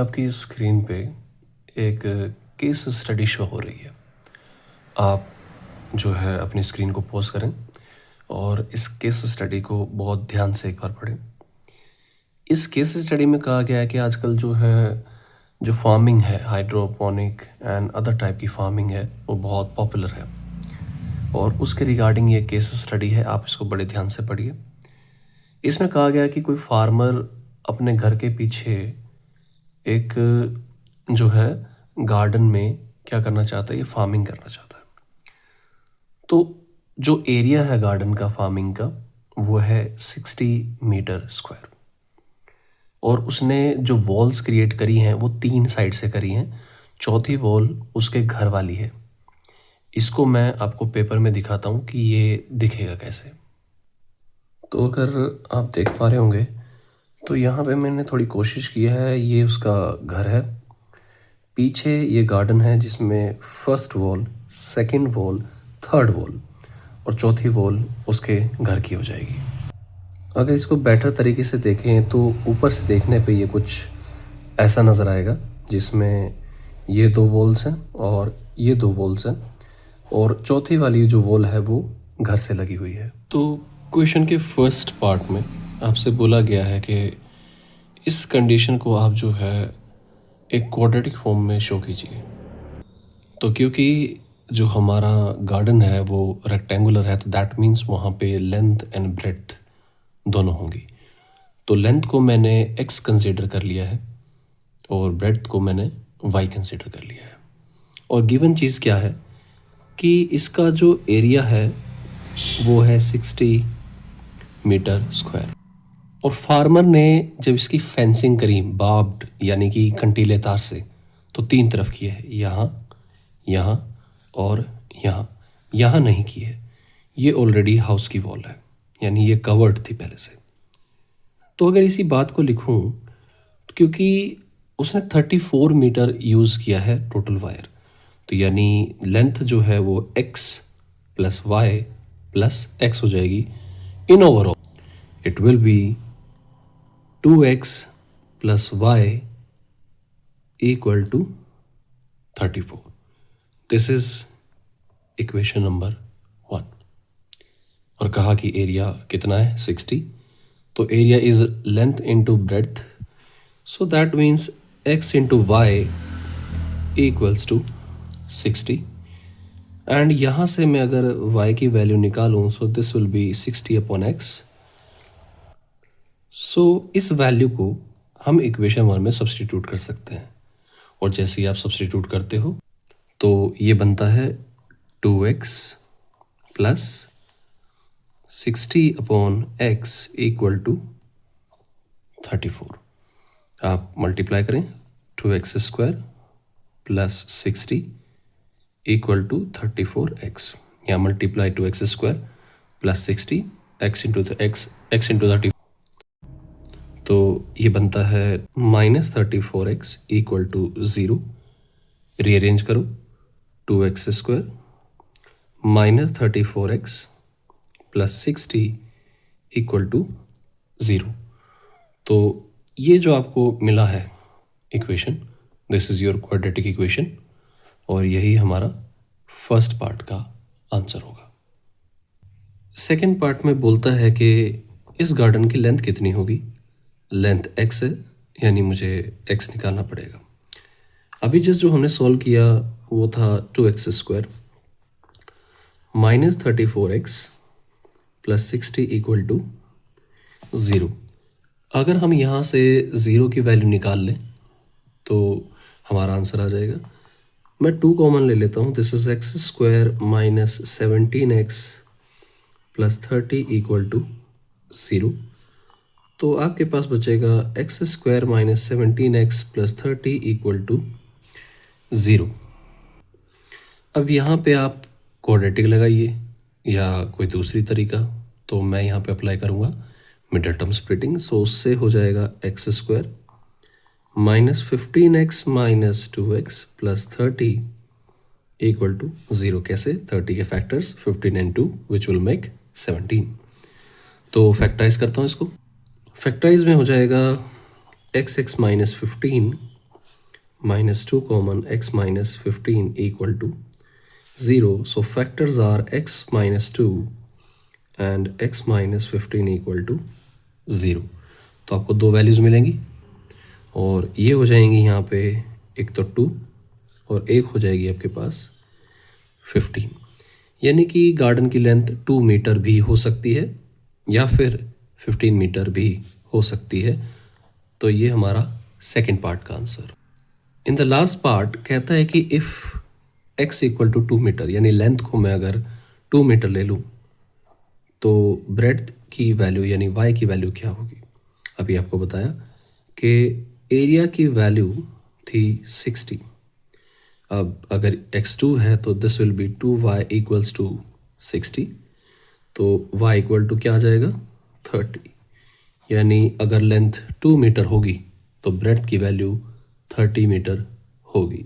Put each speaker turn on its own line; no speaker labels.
आपकी स्क्रीन पे एक केस स्टडी शो हो रही है। आप जो है अपनी स्क्रीन को पॉज़ करें और इस केस स्टडी को बहुत ध्यान से एक बार पढ़ें। इस केस स्टडी में कहा गया है कि आजकल जो फार्मिंग है, हाइड्रोपोनिक एंड अदर टाइप की फार्मिंग है, वो बहुत पॉपुलर है और उसके रिगार्डिंग ये केस स्टडी है। आप इसको बड़े ध्यान से पढ़िए। इसमें कहा गया है कि कोई फार्मर अपने घर के पीछे एक जो है गार्डन में क्या करना चाहता है, ये फार्मिंग करना चाहता है। तो जो एरिया है गार्डन का फार्मिंग का, वो है 60 मीटर स्क्वायर और उसने जो वॉल्स क्रिएट करी हैं वो 3 साइड से करी हैं। चौथी वॉल उसके घर वाली है। इसको मैं आपको पेपर में दिखाता हूँ कि ये दिखेगा कैसे। तो अगर आप देख पा रहे होंगे तो यहाँ पे मैंने थोड़ी कोशिश की है। ये उसका घर है, पीछे ये गार्डन है जिसमें first wall, second wall, third wall और चौथी वॉल उसके घर की हो जाएगी। अगर इसको बेटर तरीके से देखें तो ऊपर से देखने पे ये कुछ ऐसा नज़र आएगा जिसमें ये 2 वॉल्स हैं और ये 2 वॉल्स हैं और चौथी वाली जो वॉल है वो घर से लगी हुई है। तो क्वेश्चन के फर्स्ट पार्ट में आपसे बोला गया है कि इस कंडीशन को आप जो है एक क्वाड्रेटिक फॉर्म में शो कीजिए। तो क्योंकि जो हमारा गार्डन है वो रेक्टेंगुलर है, तो दैट मीन्स वहाँ पे लेंथ एंड ब्रेड्थ दोनों होंगी। तो लेंथ को मैंने x कंसीडर कर लिया है और ब्रेड्थ को मैंने y कंसीडर कर लिया है। और गिवन चीज़ क्या है कि इसका जो एरिया है वो है 60 मीटर स्क्वायर। और फार्मर ने जब इसकी फेंसिंग करी बार्ब्ड यानी कि कंटीले तार से, तो 3 तरफ की है, यहाँ, यहाँ और यहाँ। यहाँ नहीं की है, ये ऑलरेडी हाउस की वॉल है, यानी ये कवर्ड थी पहले से। तो अगर इसी बात को लिखूं तो क्योंकि उसने 34 मीटर यूज़ किया है टोटल वायर, तो यानी लेंथ जो है वो x plus y plus x हो जाएगी। In overall it will be 2x plus y equal to 34। This is equation number 1। और कहा कि एरिया कितना है 60, तो area is length into breadth, so that means x into y equals to 60। एंड यहाँ से मैं अगर y की वैल्यू निकालूँ, so this will be 60 upon x। So इस वैल्यू को हम इक्वेशन 1 में सब्सटीट्यूट कर सकते हैं और जैसे ही आप सब्सटीट्यूट करते हो तो ये बनता है 2x plus 60 upon x equal to 34। आप मल्टीप्लाई करें, 2x square plus 60 equal to 34x, या multiply 2x square plus 60 x into x into 34। तो ये बनता है -34x इक्वल टू 0। रीअरेंज करो, 2x square -34x plus 60 equal to 0। तो ये जो आपको मिला है equation, this is your quadratic equation, और यही हमारा फर्स्ट पार्ट का आंसर होगा। सेकेंड पार्ट में बोलता है कि इस गार्डन की लेंथ कितनी होगी। लेंथ x है, यानी मुझे x निकालना पड़ेगा। अभी जो हमने सॉल्व किया वो था 2x square -34x plus 60 equal to 0। अगर हम यहाँ से 0 की वैल्यू निकाल लें तो हमारा आंसर आ जाएगा। मैं 2 कॉमन ले लेता हूँ, this is x square minus 17x plus 30 equal to 0। तो आपके पास बचेगा x square minus 17x plus 30 equal to 0। अब यहाँ पे आप क्वाड्रेटिक लगाइए या कोई दूसरी तरीका, तो मैं यहाँ पे अप्लाई करूँगा मिडल टर्म स्प्लिटिंग। सो उससे हो जाएगा x square minus 15x minus 2x plus 30 equal to 0। कैसे? 30 के factors 15 and 2 which will make 17। तो फैक्टराइज करता हूँ इसको। फैक्टराइज में हो जाएगा x minus 15 minus 2 common, x minus 15 equal to 0. So factors are x minus 2 and x minus 15 equal to 0. तो आपको दो वैल्यूज़ मिलेंगी और ये हो जाएंगी यहाँ पे एक तो 2 और एक हो जाएगी आपके पास 15। यानी कि गार्डन की लेंथ 2 मीटर भी हो सकती है या फिर 15 मीटर भी हो सकती है। तो ये हमारा सेकंड पार्ट का answer. In the last part कहता है कि if x equal to 2 metre, यानी लेंथ को मैं अगर 2 मीटर ले लूँ तो ब्रेड्थ की वैल्यू यानी y की वैल्यू क्या होगी। अभी आपको बताया कि एरिया की वैल्यू थी 60। अब अगर x2 है तो this will be 2y equals to 60। तो y इक्वल टू क्या आ जाएगा 30। यानी अगर लेंथ 2 मीटर होगी तो ब्रेड्थ की वैल्यू 30 मीटर होगी।